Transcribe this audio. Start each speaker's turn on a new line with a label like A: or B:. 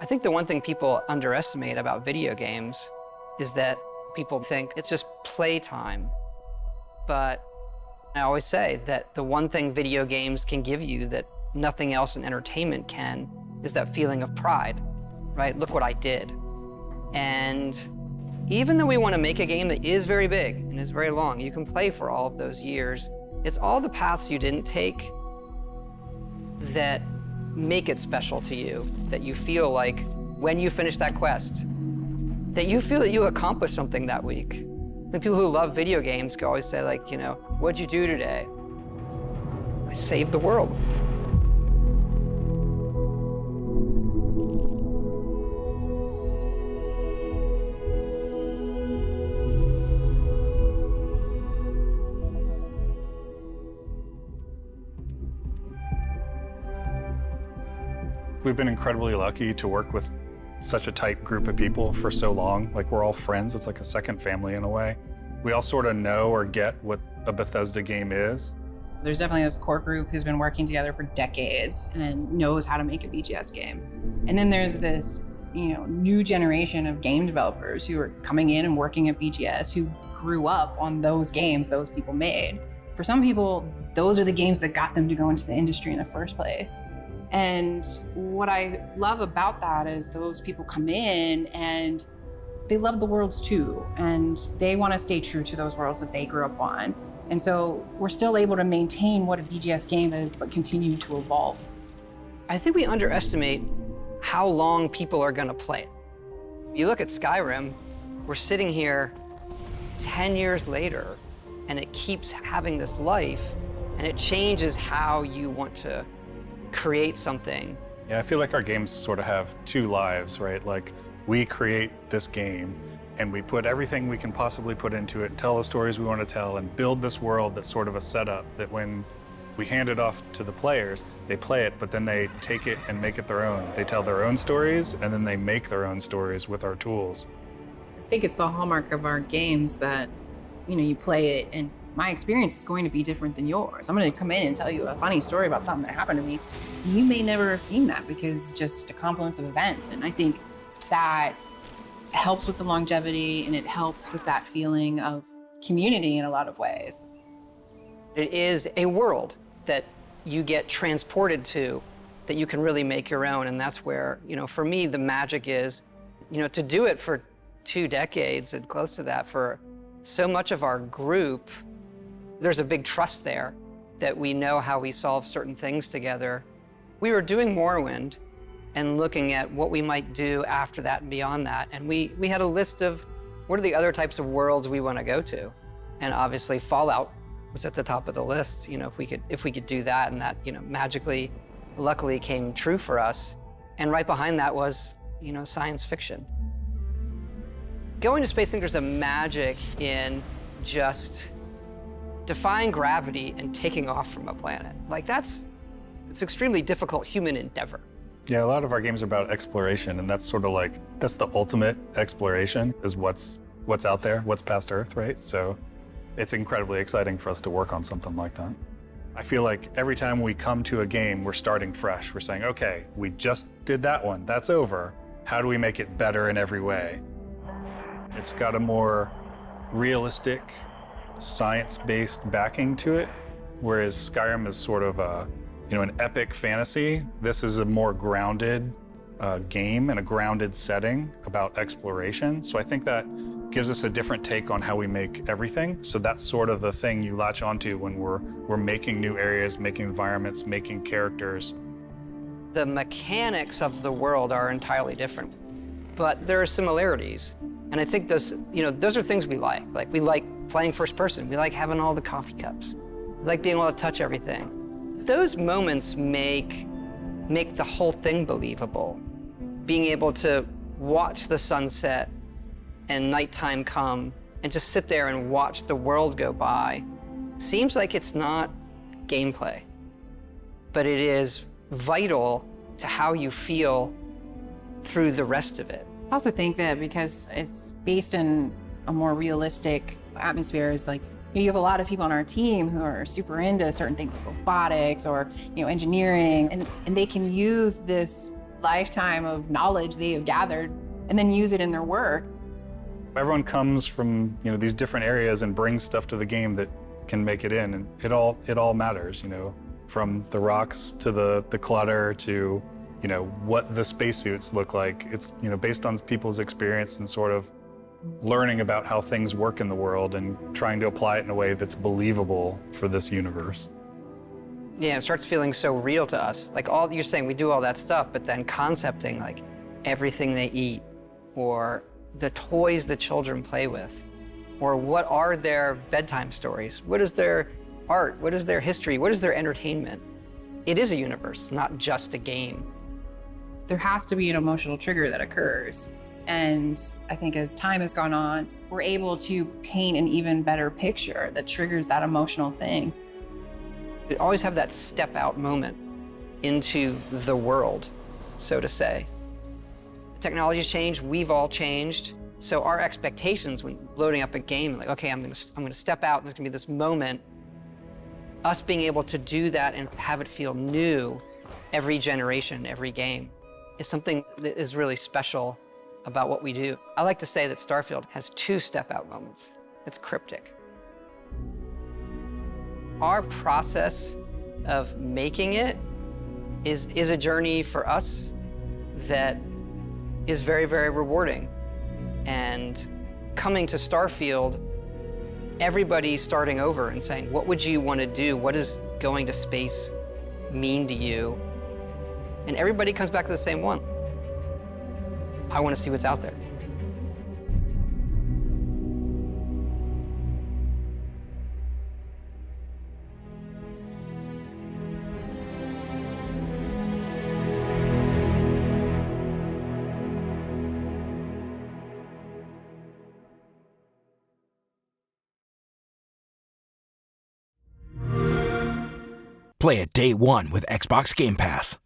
A: I think the one thing people underestimate about video games is that people think it's just playtime. But I always say that the one thing video games can give you that nothing else in entertainment can is that feeling of pride, right? Look what I did. And even though we want to make a game that is very big and is very long, you can play for all of those years. It's all the paths you didn't take that make it special to you, that you feel like when you finish that quest, that you feel that you accomplished something that week. The people who love video games can always say, like, you know, what'd you do today? I saved the world.
B: We've been incredibly lucky to work with such a tight group of people for so long. Like, we're all friends. It's like a second family in a way. We all sort of know or get what a Bethesda game is.
C: There's definitely this core group who's been working together for decades and knows how to make a BGS game. And then there's this, new generation of game developers who are coming in and working at BGS who grew up on those games those people made. For some people, those are the games that got them to go into the industry in the first place. And what I love about that is those people come in and they love the worlds too, and they want to stay true to those worlds that they grew up on. And so we're still able to maintain what a BGS game is, but continue to evolve.
A: I think we underestimate how long people are going to play it. You look at Skyrim, we're sitting here 10 years later, and it keeps having this life, and it changes how you want to create something.
B: Yeah, I feel like our games sort of have two lives, right? Like, we create this game and we put everything we can possibly put into it, tell the stories we want to tell, and build this world that's sort of a setup that when we hand it off to the players, they play it, but then they take it and make it their own. They tell their own stories, and then they make their own stories with our tools.
C: I think it's the hallmark of our games that, you play it and my experience is going to be different than yours. I'm going to come in and tell you a funny story about something that happened to me. You may never have seen that because just a confluence of events. And I think that helps with the longevity, and it helps with that feeling of community in a lot of ways.
A: It is a world that you get transported to that you can really make your own. And that's where, for me, the magic is, to do it for 2 decades and close to that for so much of our group. There's a big trust there that we know how we solve certain things together. We were doing Morrowind and looking at what we might do after that and beyond that. And we had a list of what are the other types of worlds we want to go to. And obviously Fallout was at the top of the list, if we could do that, and that, magically, luckily came true for us. And right behind that was, science fiction. Going to space, I think there's a magic in just defying gravity and taking off from a planet. Like, it's extremely difficult human endeavor.
B: Yeah, a lot of our games are about exploration, and that's sort of like, that's the ultimate exploration, is what's out there, what's past Earth, right? So it's incredibly exciting for us to work on something like that. I feel like every time we come to a game, we're starting fresh. We're saying, okay, we just did that one, that's over. How do we make it better in every way? It's got a more realistic, science-based backing to it, whereas Skyrim is sort of an epic fantasy. This is a more grounded game and a grounded setting about exploration. So I think that gives us a different take on how we make everything. So that's sort of the thing you latch onto when we're making new areas, making environments, making characters.
A: The mechanics of the world are entirely different, but there are similarities. And I think those are things we like. Like, we like playing first person. We like having all the coffee cups. We like being able to touch everything. Those moments make the whole thing believable. Being able to watch the sunset and nighttime come and just sit there and watch the world go by seems like it's not gameplay, but it is vital to how you feel through the rest of it.
C: I also think that because it's based in a more realistic atmosphere, is like, you have a lot of people on our team who are super into certain things like robotics or engineering, and they can use this lifetime of knowledge they have gathered and then use it in their work.
B: Everyone comes from, these different areas and brings stuff to the game that can make it in, and it all matters, from the rocks to the clutter to, what the spacesuits look like. It's, based on people's experience and sort of learning about how things work in the world and trying to apply it in a way that's believable for this universe.
A: Yeah, it starts feeling so real to us. Like all you're saying, we do all that stuff, but then concepting like everything they eat, or the toys the children play with, or what are their bedtime stories? What is their art? What is their history? What is their entertainment? It is a universe, not just a game.
C: There has to be an emotional trigger that occurs. And I think as time has gone on, we're able to paint an even better picture that triggers that emotional thing.
A: We always have that step out moment into the world, so to say. Technology's changed, we've all changed. So our expectations when loading up a game, like, okay, I'm gonna step out and there's gonna be this moment. Us being able to do that and have it feel new every generation, every game, is something that is really special about what we do. I like to say that Starfield has 2 step out moments. It's cryptic. Our process of making it is a journey for us that is very, very rewarding. And coming to Starfield, everybody's starting over and saying, what would you want to do? What does going to space mean to you? And everybody comes back to the same one. I want to see what's out there.
D: Play it day one with Xbox Game Pass.